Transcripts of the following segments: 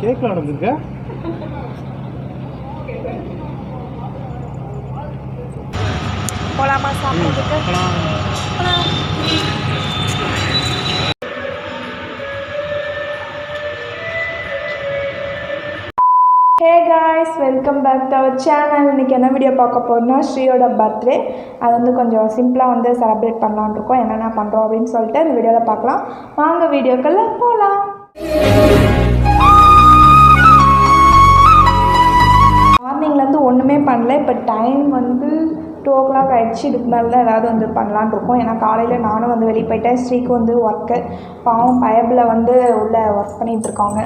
கேக்ல நடந்துருக்க. போலாமா சாப்பிட்றதுக்கு? Hey guys, welcome back to our channel. இன்றைக்கி என்ன வீடியோ பார்க்க போகிறோம்னா ஸ்ரீயோட பர்த்டே. அது வந்து கொஞ்சம் சிம்பிளாக வந்து செலிப்ரேட் பண்ணலான்னு இருக்கோம். என்னென்ன பண்ணுறோம் அப்படின்னு சொல்லிட்டு இந்த வீடியோவில் பார்க்கலாம். வாங்க வீடியோக்குள்ள போகலாம். மார்னிங்லேருந்து ஒன்றுமே பண்ணல. இப்போ டைம் வந்து 2 o'clock ஆகிடுச்சு. இதுக்கு மேலே தான் ஏதாவது வந்து பண்ணலான்னு இருக்கோம். ஏன்னா காலையில் நானும் வந்து வெளியே போயிட்டேன். ஸ்ரீக்கு வந்து ஒர்க்கு பாவம் பயபில் வந்து உள்ளே ஒர்க் பண்ணிகிட்ருக்காங்க.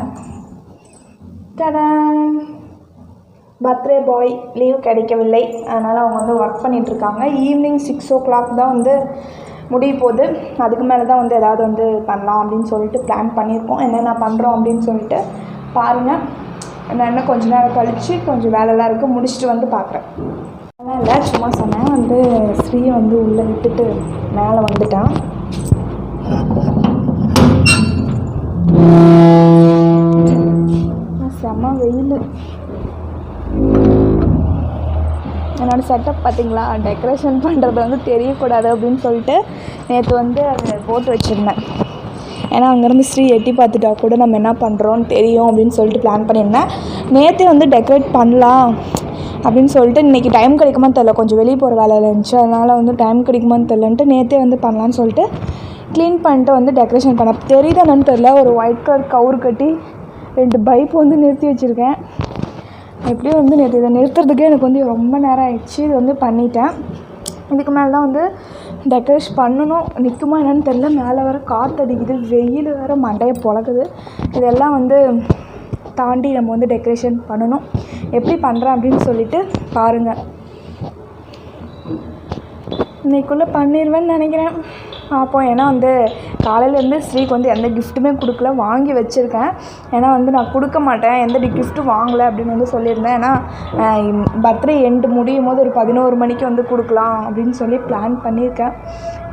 பர்த்டே பாய் லீவ் கிடைக்கவில்லை, அதனால் அவங்க வந்து ஒர்க் பண்ணிகிட்ருக்காங்க. ஈவினிங் 6 o'clock தான் வந்து முடிய போகுது. அதுக்கு மேலே தான் வந்து எதாவது வந்து பண்ணலாம் அப்படின்னு சொல்லிட்டு பிளான் பண்ணியிருக்கோம். என்னென்ன பண்ணுறோம் அப்படின்னு சொல்லிட்டு பாருங்கள். நான் இன்னும் கொஞ்சம் நேரம் கழித்து கொஞ்சம் வேலைலாம் இருக்குது, முடிச்சுட்டு வந்து பார்க்குறேன். அதெல்லாம் இல்லை, சும்மா சொன்னேன். வந்து ஸ்ரீயை வந்து உள்ளே விட்டுட்டு மேலே வந்துட்டான். செம்ம வெயில். என்னோடய செட்டப் பார்த்திங்களா? டெக்கரேஷன் பண்ணுறது வந்து தெரியக்கூடாது அப்படின்னு சொல்லிட்டு நேற்று வந்து அதை போட்டு வச்சுருந்தேன். ஏன்னா அங்கேருந்து ஸ்ரீ எட்டி பார்த்துட்டா கூட நம்ம என்ன பண்ணுறோன்னு தெரியும் அப்படின்னு சொல்லிட்டு பிளான் பண்ணியிருந்தேன். நேற்றே வந்து டெக்கரேட் பண்ணலாம் அப்படின்னு சொல்லிட்டு இன்றைக்கி டைம் கிடைக்குமான்னு தெரில, கொஞ்சம் வெளியே போகிற வேலையில் இருந்துச்சு. அதனால் வந்து டைம் கிடைக்குமான்னு தெரிலன்ட்டு நேற்றே வந்து பண்ணலான்னு சொல்லிட்டு க்ளீன் பண்ணிட்டு வந்து டெக்கரேஷன் பண்ண தெரியுதானு தெரில. ஒரு ஒயிட் கலர் கவுரு கட்டி 2 பைப் வந்து நிறுத்தி வச்சுருக்கேன். எப்படியும் வந்து நேற்று இதை நிறுத்துறதுக்கே எனக்கு வந்து ரொம்ப நேரம் ஆகிடுச்சு. இது வந்து பண்ணிட்டேன். இதுக்கு மேலே தான் வந்து டெக்கரேஷன் பண்ணணும். நிற்குமா என்னன்னு தெரில. மேலே வேறு காற்று அடிக்குது, வெயில் வேறு மண்டையை பொழக்குது. இதெல்லாம் வந்து தாண்டி நம்ம வந்து டெக்கரேஷன் பண்ணணும். எப்படி பண்ணுறேன் அப்படின்னு சொல்லிட்டு பாருங்கள். இன்றைக்குள்ளே பண்ணிடுவேன்னு நினைக்கிறேன். பார்ப்போம். ஏன்னா வந்து காலையிலேருந்து ஸ்ரீக்கு வந்து எந்த கிஃப்ட்டுமே கொடுக்கல, வாங்கி வச்சுருக்கேன். ஏன்னா வந்து நான் கொடுக்க மாட்டேன், எந்த கிஃப்ட்டும் வாங்கலை அப்படின்னு வந்து சொல்லியிருந்தேன். ஏன்னா பர்த்டே எண்டு முடியும் போது ஒரு 11 மணிக்கு வந்து கொடுக்கலாம் அப்படின்னு சொல்லி பிளான் பண்ணியிருக்கேன்.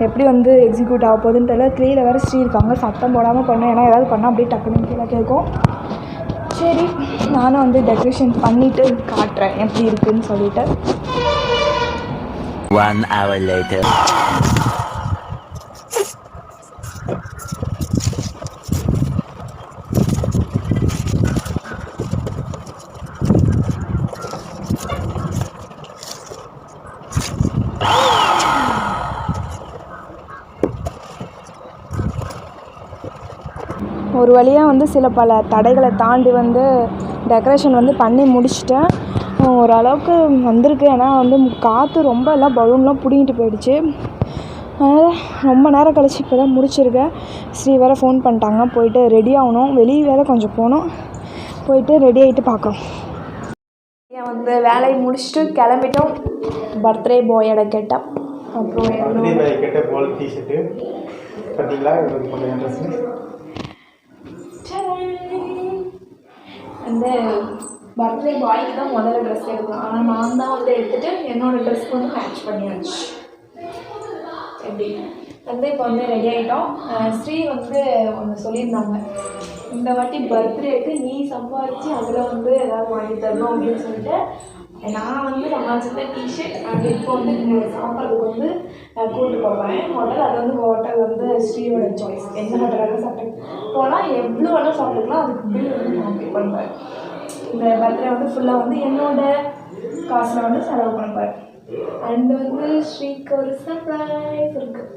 எப்படி வந்து எக்ஸிக்யூட் ஆக போகுதுன்னு தெரியல. கீழே வேறு ஸ்ரீ இருக்காங்க, சத்தம் போடாமல் பண்ணேன். ஏன்னா ஏதாவது பண்ணால் அப்படியே டக்குனு கீழே கேட்கும். சரி, நானும் வந்து டெக்கரேஷன் பண்ணிவிட்டு காட்டுறேன் எப்படி இருக்குதுன்னு சொல்லிட்டு. 1 hour later. ஒரு வழியாக வந்து சில பல தடைகளை தாண்டி வந்து டெக்கரேஷன் வந்து பண்ணி முடிச்சிட்டேன். ஓரளவுக்கு வந்திருக்கு. ஏன்னா வந்து காற்று ரொம்ப எல்லாம் பலூன்லாம் பிடிங்கிட்டு போயிடுச்சு. அதனால் ரொம்ப நேரம் கழிச்சு இப்போ தான் முடிச்சிருக்கேன். ஸ்ரீ வேறு ஃபோன் பண்ணிட்டாங்க, போயிட்டு ரெடி ஆகணும். வெளியே வேறு கொஞ்சம் போகணும், போயிட்டு ரெடி ஆகிட்டு பார்க்குறோம். வந்து வேலையை முடிச்சுட்டு கிளம்பிட்டோம். பர்த்டே பாயோட கெட்டப். அப்புறம் வந்து பர்த்டே பாய்க்கு தான் முதல்ல ட்ரெஸ் எடுக்கலாம். ஆனால் நான் தான் வந்து எடுத்துகிட்டு என்னோடய ட்ரெஸ்க்கு வந்து மேட்ச் பண்ணியாச்சு. எப்படி வந்து இப்போ வந்து ரெடி ஆகிட்டோம். ஸ்ரீ வந்து ஒன்று சொல்லியிருந்தாங்க, இந்த வாட்டி பர்த்டேக்கு நீ சம்பாதிச்சு அதில் வந்து ஏதாவது வாங்கி தரணும் அப்படின்னு சொல்லிட்டு. நான் வந்து சம்பாதிச்சது டிஷர்ட் அண்ட் இப்போ வந்து சாப்பிட்றதுக்கு வந்து கூப்பிட்டு போவேன் ஹோட்டல். அது வந்து ஹோட்டல் வந்து ஸ்ரீயோட சாய்ஸ், எந்த ஹோட்டலாக சாப்பிட்டு போனால் எவ்வளோ வேணால் சாப்பிட்டுக்கலாம். அதுக்கு பில் வந்து நான் பே பண்ணுவேன். இந்த பர்த்டே வந்து ஃபுல்லாக வந்து என்னோட காசில் வந்து செலவு பண்ணுவேன். அண்ட் வந்து ஸ்ரீக்கு ஒரு சர்ப்ரைஸ் இருக்குது.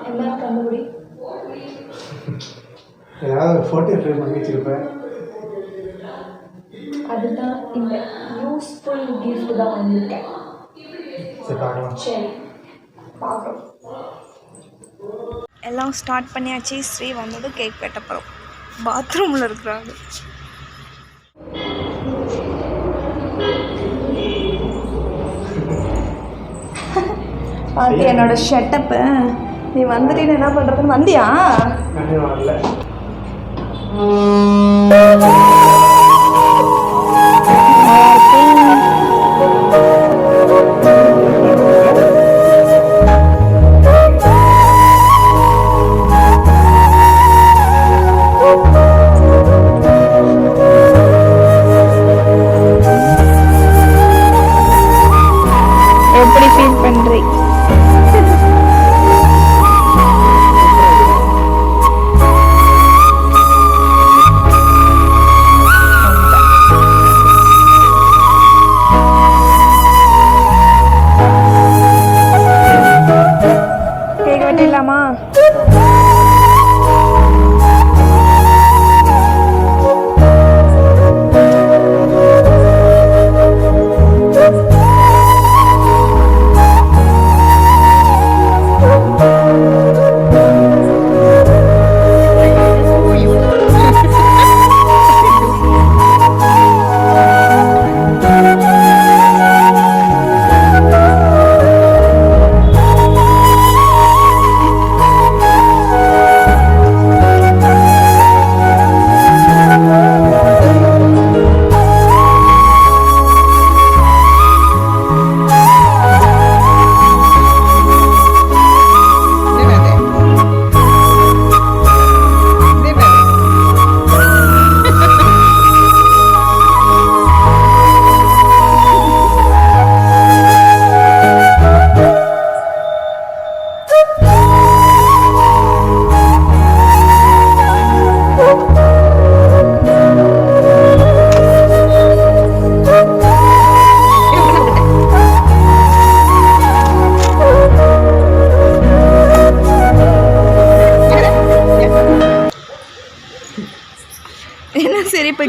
என்ன கண்டுபிடி? ஏதாவது ஃபோட்டோ ஃப்ரேம் பண்ணி வச்சுருப்பேன். அதுதான் இந்த யூஸ்ஃபுல் கிஃப்ட் தான் வாங்கியிருக்கேன். சரி பார்க்குறோம். எல்லாம் ஸ்டார்ட் பண்ணியாச்சு. ஸ்ரீ வந்தது கேக் வெட்ட போகிறோம். பாத்ரூமில் இருக்கிறாங்க. பார்த்து என்னோட ஷெட்டப்பு. நீ வந்துட்டு என்ன பண்ணுறதுன்னு வந்தியா?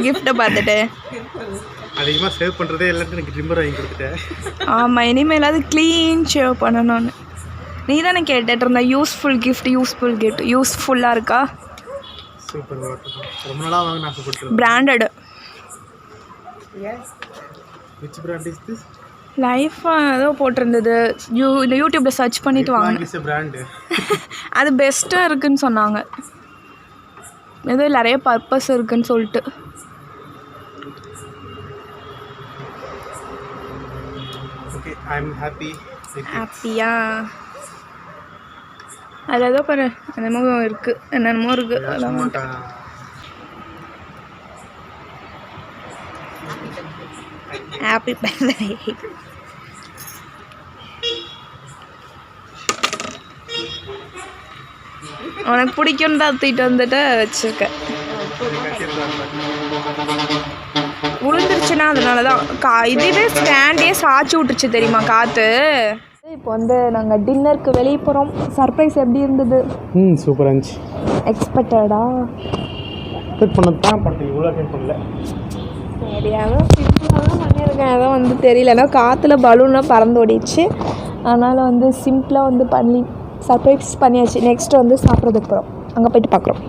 கிஃப்ட்டை பார்த்துட்டு அதிகமாக சேவ் பண்ணுறதே எல்லாத்தையும் எனக்கு ட்ரிம்மர் வாங்கி கொடுத்துட்டேன். ஆமாம், இனிமேலாவது க்ளீன் ஷேவ் பண்ணணும்னு நீ தானே கேட்டுட்டு இருந்த. யூஸ்ஃபுல் கிஃப்ட் யூஸ்ஃபுல்லாக இருக்கா? சூப்பர். ரொம்ப நாளாக வாங்க ஆசைப்பட்டு. Branded. Which brand is this? Life ஏதோ போட்டிருந்தது. இந்த யூடியூப்பில் சர்ச் பண்ணிவிட்டு வாங்க. பிராண்டு அது பெஸ்ட்டாக இருக்குதுன்னு சொன்னாங்க. ஏதோ நிறைய பர்பஸ் இருக்குதுன்னு சொல்லிட்டு. ஓகே, ஐ அம் ஹாப்பியா? அதில் ஏதோ பாரு என்னமோ இருக்குது, என்னென்னமோ இருக்குது. அதெல்லாம் ஹாப்பி பர்த்டே. உனக்கு பிடிக்கும்னு தான் தூக்கிட்டு வந்துட்டு வச்சுருக்கேன். விழுந்துருச்சுன்னா அதனால தான் இதுவே ஸ்டாண்டே சாய்ச்சி விட்டுருச்சு தெரியுமா காற்று. இப்போ வந்து நாங்கள் டின்னருக்கு வெளியே போகிறோம். சர்ப்ரைஸ் எப்படி இருந்தது? சூப்பராக இருந்துச்சு. எக்ஸ்பெக்டடா? எக்ஸ்பெக்ட் பண்ணது தான், பட் இவ்வளோ எக்ஸ்பெக்ட் பண்ணல. சரியாக சிம்பிளாக தான் பண்ணியிருக்கேன். அதான் வந்து தெரியலன்னா காற்றுல பலூன்லாம் பறந்து ஓடிடுச்சு. அதனால் வந்து சிம்பிளாக வந்து பண்ணி சர்ப்ரைஸ் பண்ணியாச்சு. நெக்ஸ்ட்டு வந்து சாப்பிட்றதுக்கு போகிறோம். அங்கே போய்ட்டு பார்க்குறோம்.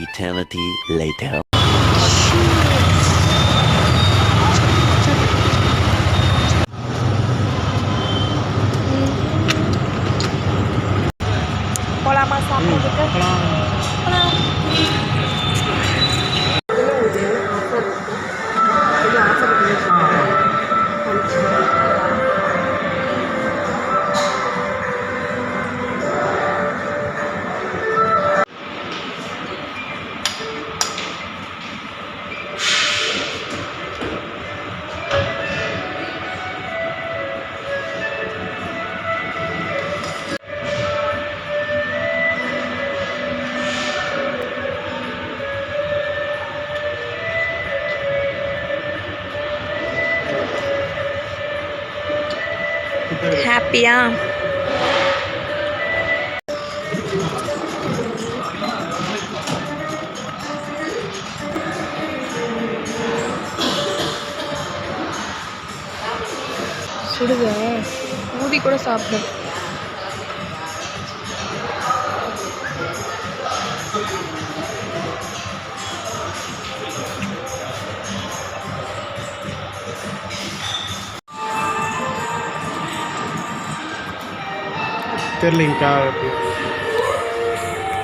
Eternity later. போலாமா சாப்பிட்றதுக்கு? ஹாப்பியா? சுடுங்க, ஊதி கூட சாப்பிடு. தெரியலங்கக்கா.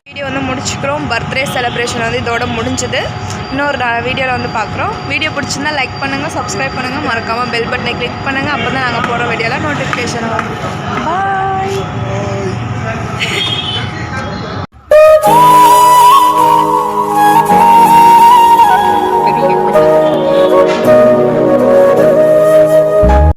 வீடியோ வந்து முடிச்சுக்கிறோம். பர்த்டே செலிப்ரேஷன் வந்து இதோட முடிஞ்சது. இன்னொரு வீடியோவில் வந்து பார்க்குறோம். வீடியோ பிடிச்சிருந்தா லைக் பண்ணுங்கள், சப்ஸ்கிரைப் பண்ணுங்கள், மறக்காமல் பெல் பட்டனை கிளிக் பண்ணுங்கள். அப்போ தான் நாங்கள் போகிற வீடியோவில் நோட்டிஃபிகேஷன் வரும். பாய்.